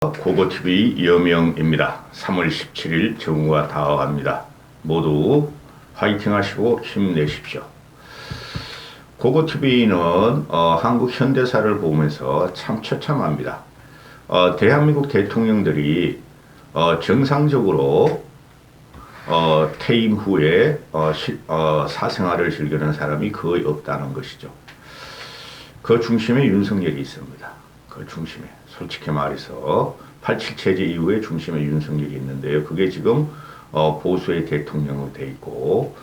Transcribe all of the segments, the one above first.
고고TV 여명입니다. 3월 17일 정오가 다가갑니다. 모두 화이팅 하시고 힘내십시오. 고고TV는 한국 현대사를 보면서 참 처참합니다. 대한민국 대통령들이 정상적으로 퇴임 후에 사생활을 즐기는 사람이 거의 없다는 것이죠. 그 중심에 윤석열이 있습니다. 그 중심에 솔직히 말해서 87 체제 이후에 중심에 윤석열이 있는데요. 그게 지금 보수의 대통령으로 돼 있고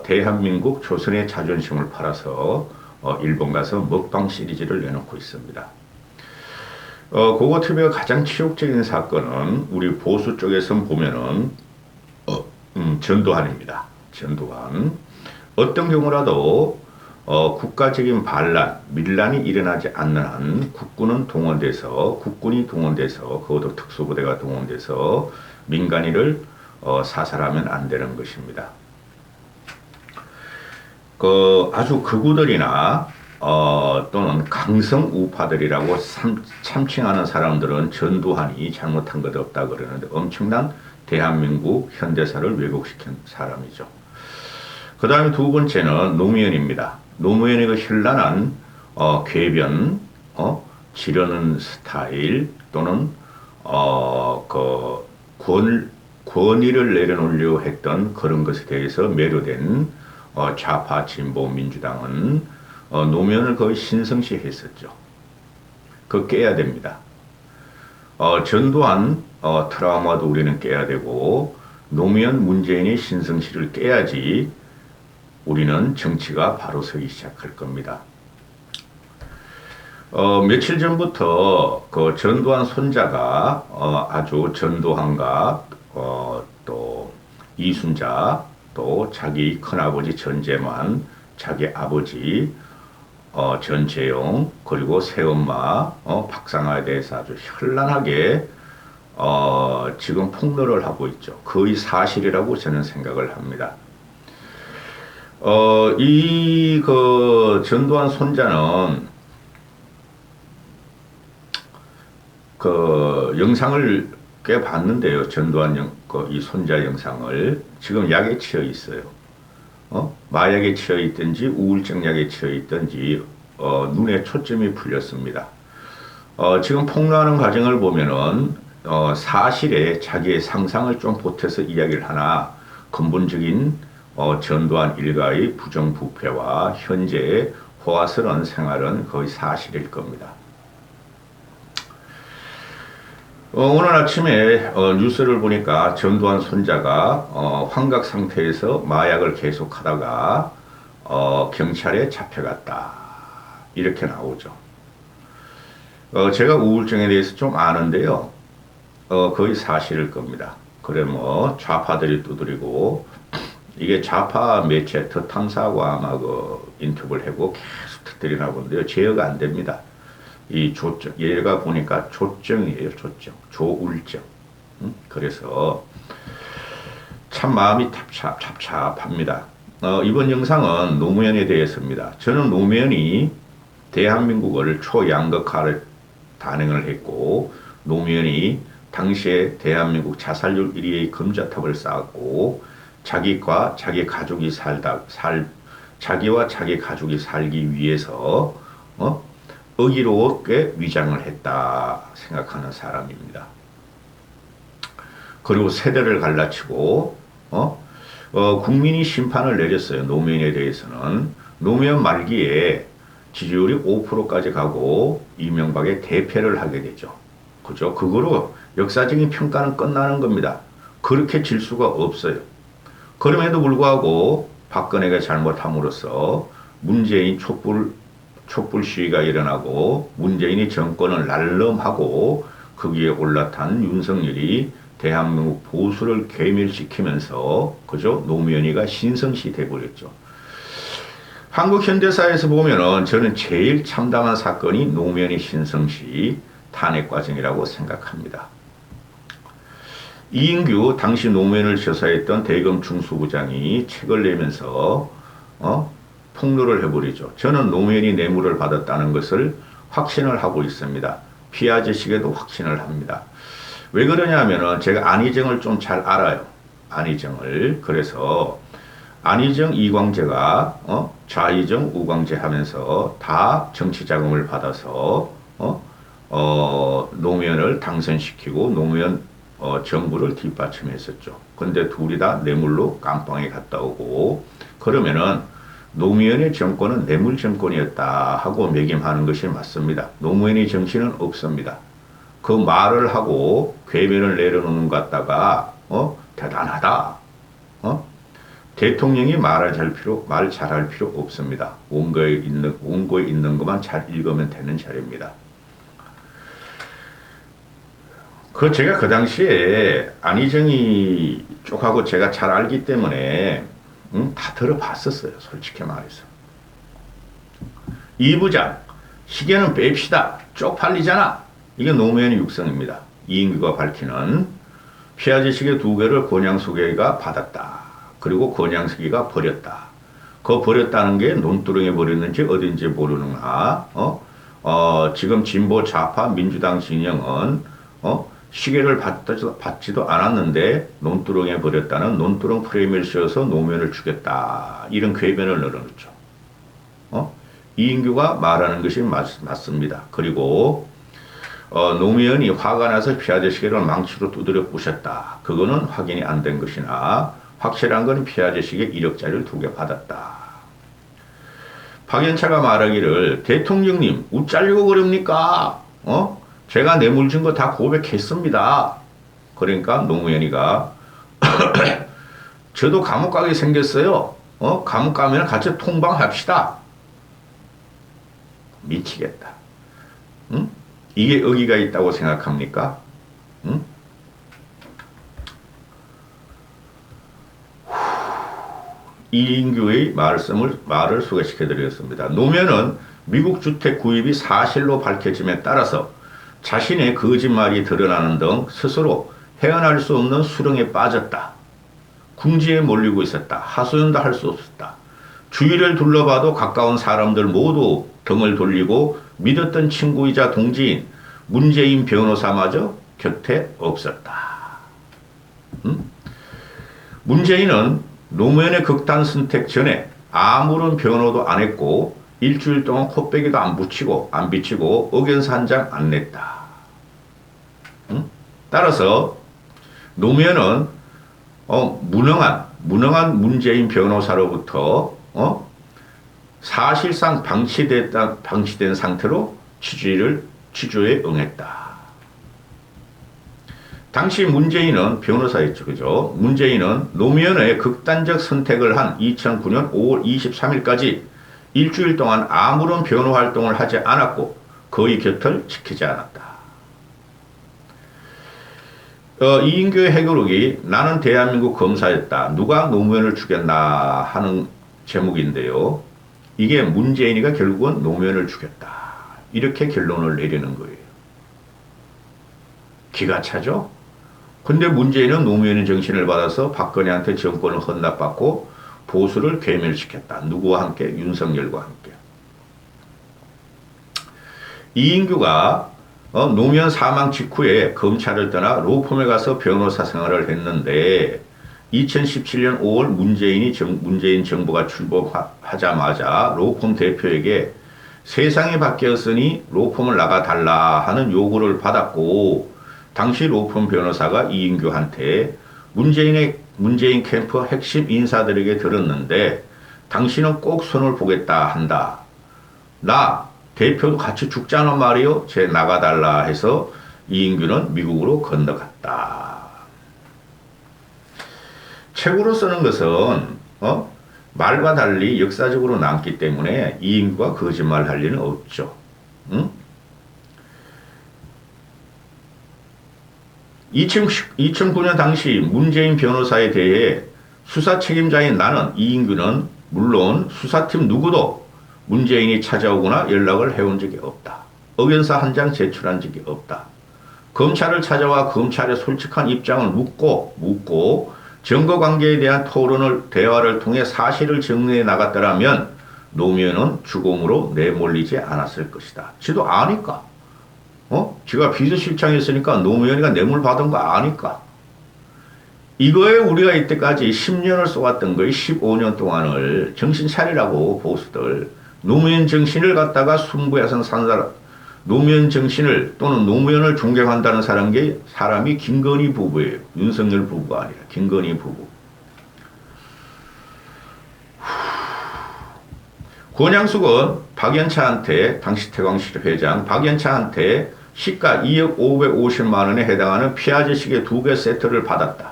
대한민국 조선의 자존심을 팔아서 일본 가서 먹방 시리즈를 내놓고 있습니다. 고고TV가 가장 치욕적인 사건은 우리 보수 쪽에서 보면은 전두환입니다. 전두환. 어떤 경우라도 국가적인 반란, 밀란이 일어나지 않는 한 국군이 동원돼서 그것도 특수부대가 동원돼서 민간인을 사살하면 안 되는 것입니다. 아주 극우들이나 또는 강성 우파들이라고 참칭하는 사람들은 전두환이 잘못한 것 없다 그러는데 엄청난 대한민국 현대사를 왜곡시킨 사람이죠. 그 다음에 두 번째는 노무현입니다. 노무현의 그 현란한 궤변, 지르는 스타일 또는 권위를 내려놓으려 했던 그런 것에 대해서 매료된 좌파 진보 민주당은 노무현을 거의 신성시했었죠. 그거 깨야 됩니다. 전두환 트라우마도 우리는 깨야 되고 노무현 문재인의 신성시를 깨야지 우리는 정치가 바로 서기 시작할 겁니다. 며칠 전부터 그 전두환 손자가 아주 전두환과 또 이순자 또 자기 큰아버지 전재만, 자기 아버지 전재용 그리고 새엄마 박상아에 대해서 아주 현란하게 지금 폭로를 하고 있죠. 거의 사실이라고 저는 생각을 합니다. 전두환 손자는 영상을 꽤 봤는데요. 전두환 이 손자 영상을 지금 약에 취해 있어요. 마약에 취해 있든지 우울증 약에 취해 있든지 눈에 초점이 풀렸습니다. 지금 폭로하는 과정을 보면은 사실에 자기의 상상을 좀 보태서 이야기를 하나 근본적인 전두환 일가의 부정부패와 현재의 호화스러운 생활은 거의 사실일 겁니다. 오늘 아침에 뉴스를 보니까 전두환 손자가 환각 상태에서 마약을 계속하다가 경찰에 잡혀갔다 이렇게 나오죠. 제가 우울증에 대해서 좀 아는데요. 거의 사실일 겁니다. 그래 뭐 좌파들이 두드리고 이게 좌파 매체 더 탐사하고 아마 인터뷰를 하고 계속 터뜨리나 본데요. 제어가 안 됩니다. 이 조증, 얘가 보니까 조증이에요, 조증. 조울증. 그래서 참 마음이 답답합니다. 이번 영상은 노무현에 대해서입니다. 저는 노무현이 대한민국을 초양극화를 단행을 했고, 노무현이 당시에 대한민국 자살률 1위의 금자탑을 쌓았고, 자기와 자기 가족이 자기와 자기 가족이 살기 위해서 의기롭게 위장을 했다 생각하는 사람입니다. 그리고 세대를 갈라치고 국민이 심판을 내렸어요. 노무현에 대해서는. 노무현 말기에 지지율이 5%까지 가고 이명박의 대패를 하게 되죠. 그죠? 그거로 역사적인 평가는 끝나는 겁니다. 그렇게 질 수가 없어요. 그럼에도 불구하고 박근혜가 잘못함으로써 문재인 촛불 시위가 일어나고 문재인이 정권을 날름하고 거기에 올라탄 윤석열이 대한민국 보수를 괴멸시키면서 그죠? 노무현이가 신성시 돼버렸죠. 한국 현대사에서 보면은 저는 제일 참담한 사건이 노무현의 신성시 탄핵 과정이라고 생각합니다. 이인규 당시 노무현을 조사했던 대검 중수부장이 책을 내면서 폭로를 해버리죠. 저는 노무현이 뇌물을 받았다는 것을 확신을 하고 있습니다. 피 아저씨에게도 확신을 합니다. 왜 그러냐면은 제가 안희정을 좀 잘 알아요. 안희정을. 그래서 안희정, 이광재가 좌희정, 우광재 하면서 다 정치 자금을 받아서 노무현을 당선시키고 노무현 정부를 뒷받침했었죠. 근데 둘이 다 뇌물로 깜빵에 갔다 오고 그러면은 노무현의 정권은 뇌물 정권이었다 하고 매김하는 것이 맞습니다. 노무현의 정치는 없습니다. 그 말을 하고 궤변을 내려놓는 것 같다가 대단하다. 대통령이 말 잘할 필요 없습니다. 원고에 있는 것만 잘 읽으면 되는 자리입니다. 제가 그 당시에 안희정이 쪽하고 제가 잘 알기 때문에 다 들어봤었어요. 솔직히 말해서. 이 부장 시계는 뺍시다. 쪽팔리잖아. 이게 노무현의 육성입니다. 이인규가 밝히는 피아제 시계 2개를 권양숙이가 받았다. 그리고 권양숙이가 버렸다. 그 버렸다는 게 논두렁에 버렸는지 어딘지 모르는가. 지금 진보 좌파 민주당 진영은 시계를 받지도 않았는데 논두렁에 버렸다는 논두렁 프레임을 씌워서 노무현을 죽였다. 이런 궤변을 늘어놓죠. 이인규가 말하는 것이 맞습니다. 그리고 노무현이 화가 나서 피아제 시계를 망치로 두드려 부셨다. 그거는 확인이 안 된 것이나 확실한 건 피아제 시계 1억짜리를 2개 받았다. 박연차가 말하기를 대통령님 웃자려고 그럽니까? 제가 뇌물 준 거 다 고백했습니다. 그러니까 노무현이가 저도 감옥 가게 생겼어요. 감옥 가면 같이 통방합시다. 미치겠다. 응? 이게 의기가 있다고 생각합니까? 응? 이인규의 말을 소개시켜드리겠습니다. 노무현은 미국 주택 구입이 사실로 밝혀짐에 따라서 자신의 거짓말이 드러나는 등 스스로 헤어날 수 없는 수렁에 빠졌다. 궁지에 몰리고 있었다. 하소연도 할 수 없었다. 주위를 둘러봐도 가까운 사람들 모두 등을 돌리고 믿었던 친구이자 동지인 문재인 변호사마저 곁에 없었다. 문재인은 노무현의 극단 선택 전에 아무런 변호도 안 했고 일주일 동안 코빼기도 안 비치고 의견서 한 장 안 냈다. 따라서 노무현은 무능한 문재인 변호사로부터 사실상 방치된 상태로 취조에 응했다. 당시 문재인은 변호사였죠. 그죠? 문재인은 노무현의 극단적 선택을 한 2009년 5월 23일까지 일주일 동안 아무런 변호 활동을 하지 않았고 그의 곁을 지키지 않았다. 이인규의 해고록이 나는 대한민국 검사였다. 누가 노무현을 죽였나 하는 제목인데요. 이게 문재인이가 결국은 노무현을 죽였다. 이렇게 결론을 내리는 거예요. 기가 차죠? 근데 문재인은 노무현의 정신을 받아서 박근혜한테 정권을 헌납받고 보수를 괴멸시켰다. 누구와 함께? 윤석열과 함께. 이인규가 노무현 사망 직후에 검찰을 떠나 로펌에 가서 변호사 생활을 했는데 2017년 5월 문재인 정부가 출범하자마자 로펌 대표에게 세상이 바뀌었으니 로펌을 나가달라 하는 요구를 받았고 당시 로펌 변호사가 이인규한테 문재인 캠프 핵심 인사들에게 들었는데 당신은 꼭 손을 보겠다 한다. 나 대표도 같이 죽자는 말이요. 쟤 나가달라 해서 이인규는 미국으로 건너갔다. 책으로 쓰는 것은 말과 달리 역사적으로 남기 때문에 이인규가 거짓말할 리는 없죠. 응? 2009년 당시 문재인 변호사에 대해 수사 책임자인 나는 이인규는 물론 수사팀 누구도 문재인이 찾아오거나 연락을 해온 적이 없다. 의견서 한 장 제출한 적이 없다. 검찰을 찾아와 검찰의 솔직한 입장을 묻고 증거관계에 대한 대화를 통해 사실을 정리해 나갔더라면 노무현은 죽음으로 내몰리지 않았을 것이다. 지도 아니까. 지가 비서실장이었으니까 노무현이가 뇌물 받은 거 아니까. 이거에 우리가 이때까지 10년을 쏘았던 거예요. 15년 동안을. 정신 차리라고, 보수들. 노무현 정신을 갖다가 숭배해서 산 사람, 노무현 정신을 또는 노무현을 존경한다는 사람이 김건희 부부예요. 윤석열 부부가 아니라 김건희 부부. 권양숙은 박연차한테, 당시 태광실 회장 박연차한테 시가 2억 550만 원에 해당하는 피아제식의 2개 세트를 받았다.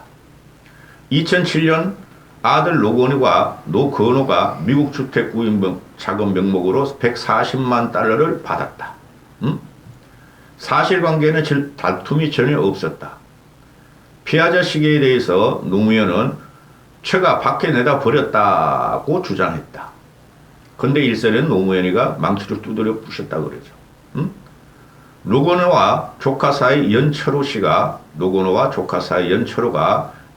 2007년 아들 노건호가 미국 주택 구입 자금 명목으로 140만 달러를 받았다. 사실관계는 다툼이 전혀 없었다. 피아자 시계에 대해서 노무현은 처가 밖에 내다 버렸다고 주장했다. 근데 일설에는 노무현이가 망치로 두드려 부셨다 그러죠. 노건호와 조카 사이 연철호가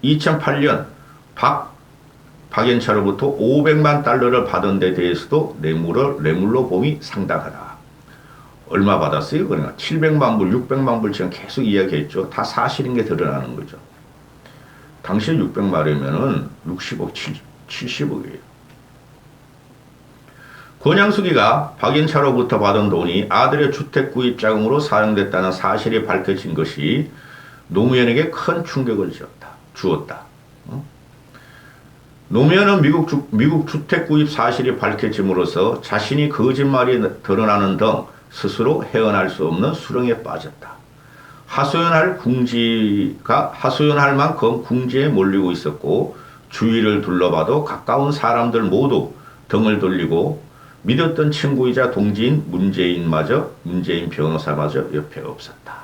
2008년 박연차로부터 500만 달러를 받은 데 대해서도 뇌물로 봄이 상당하다. 얼마 받았어요? 그러니까 700만 불, 600만 불 지금 계속 이야기했죠. 다 사실인 게 드러나는 거죠. 당시 600만이면은 60억, 70억이에요. 권양숙이가 박연차로부터 받은 돈이 아들의 주택 구입 자금으로 사용됐다는 사실이 밝혀진 것이 노무현에게 큰 충격을 주었다. 노무현은 미국 주택 구입 사실이 밝혀짐으로써 자신이 거짓말이 드러나는 등 스스로 헤어날 수 없는 수렁에 빠졌다. 하소연할 만큼 궁지에 몰리고 있었고 주위를 둘러봐도 가까운 사람들 모두 등을 돌리고 믿었던 친구이자 동지인 문재인 변호사마저 옆에 없었다.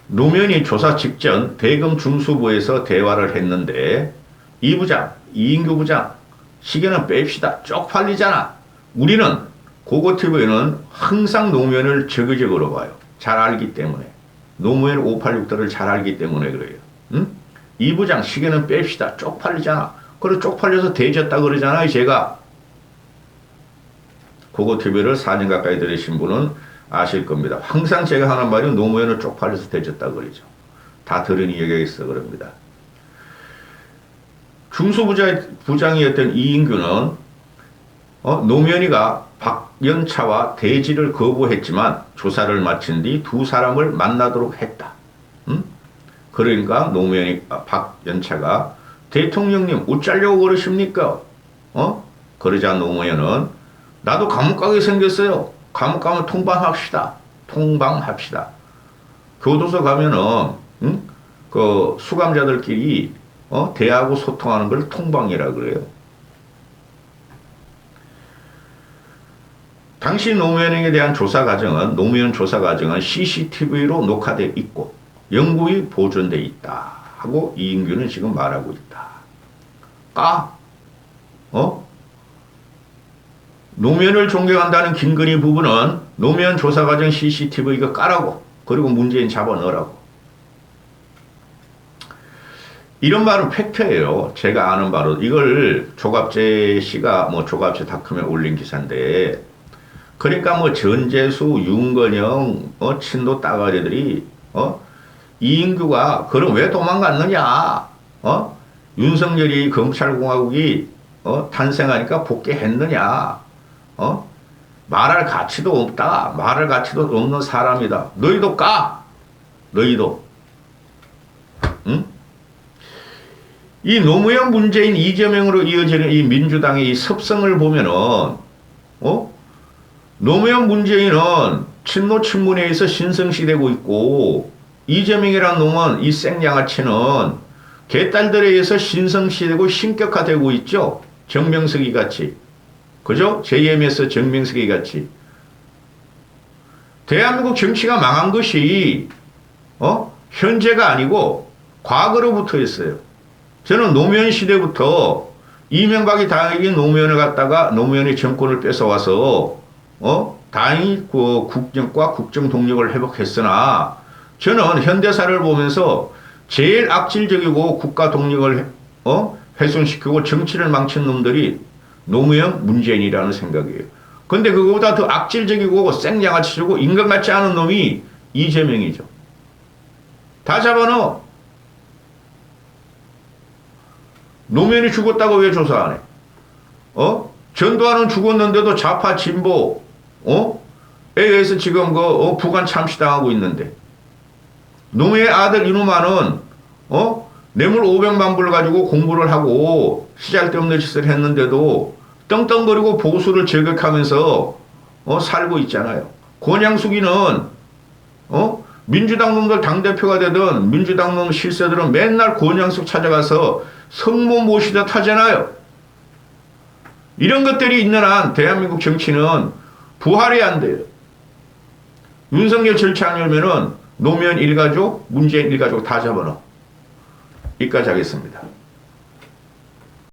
노무현이 조사 직전 대검 중수부에서 대화를 했는데 이인규 부장 시계는 뺍시다. 쪽팔리잖아. 우리는 고고TV는 항상 노무현을 적극적으로 봐요. 잘 알기 때문에. 노무현 586들을 잘 알기 때문에 그래요. 응? 이 부장 시계는 뺍시다. 쪽팔리잖아. 그래 쪽팔려서 대졌다 그러잖아요. 제가. 고고TV를 4년 가까이 들으신 분은 아실 겁니다. 항상 제가 하는 말이 노무현을 쪽팔려서 대졌다 그러죠. 다 들은 이야기가 있어 그럽니다. 중수부장이었던 이인규는 노무현이가 박연차와 대지를 거부했지만 조사를 마친 뒤 두 사람을 만나도록 했다. 그러니까 박연차가 대통령님 어쩌려고 그러십니까? 그러자 노무현은 나도 감옥 가게 생겼어요. 감옥 가면 통방합시다. 교도소 가면은 그 수감자들끼리 대하고 소통하는 걸 통방이라 그래요. 당시 노무현에 대한 노무현 조사 과정은 CCTV로 녹화되어 있고 영구히 보존되어 있다 하고 이인규는 지금 말하고 있다. 노무현을 존경한다는 김건희 부부는 노무현 조사 과정 CCTV 이거 까라고, 그리고 문재인 잡아넣으라고. 이런 말은 팩트예요. 제가 아는 바로 이걸 조갑재 씨가 조갑재닷컴에 올린 기사인데, 그러니까 전재수, 윤건영, 친노 따가리들이 이인규가 그럼 왜 도망갔느냐? 윤석열이 검찰공화국이 탄생하니까 복귀했느냐? 말할 가치도 없다. 말할 가치도 없는 사람이다. 너희도 까. 너희도. 응? 이 노무현, 문재인, 이재명으로 이어지는 이 민주당의 이 습성을 보면은, 노무현, 문재인은 친노 친문에 의해서 신성시되고 있고, 이재명이라는 놈은 이 생양아치는 개딸들에 의해서 신성시되고 신격화되고 있죠. 정명석이 같이. 그죠? JMS 정명석이 같이. 대한민국 정치가 망한 것이, 현재가 아니고, 과거로부터 했어요. 저는 노무현 시대부터 이명박이 다행히 노무현의 정권을 뺏어와서, 다행히 그 국정과 국정 동력을 회복했으나, 저는 현대사를 보면서 제일 악질적이고 국가 동력을, 훼손시키고 정치를 망친 놈들이 노무현, 문재인이라는 생각이에요. 근데 그거보다 더 악질적이고 생양아치고 인간 같지 않은 놈이 이재명이죠. 다 잡아넣어. 노무현이 죽었다고 왜 조사 안 해? 전두환은 죽었는데도 좌파 진보, 에 의해서 지금 북한 참시당하고 있는데. 노무현의 아들 이놈아는, 뇌물 500만 불 가지고 공부를 하고 시잘데없는 짓을 했는데도 떵떵거리고 보수를 저격하면서, 살고 있잖아요. 권양숙이는, 민주당 놈들 당대표가 되든 민주당 놈 실세들은 맨날 권양숙 찾아가서 성모 모시듯 하잖아요. 이런 것들이 있는 한 대한민국 정치는 부활이 안 돼요. 윤석열 절차 안 열면은 노무현 일가족, 문재인 일가족 다 잡아넣어. 여기까지 하겠습니다.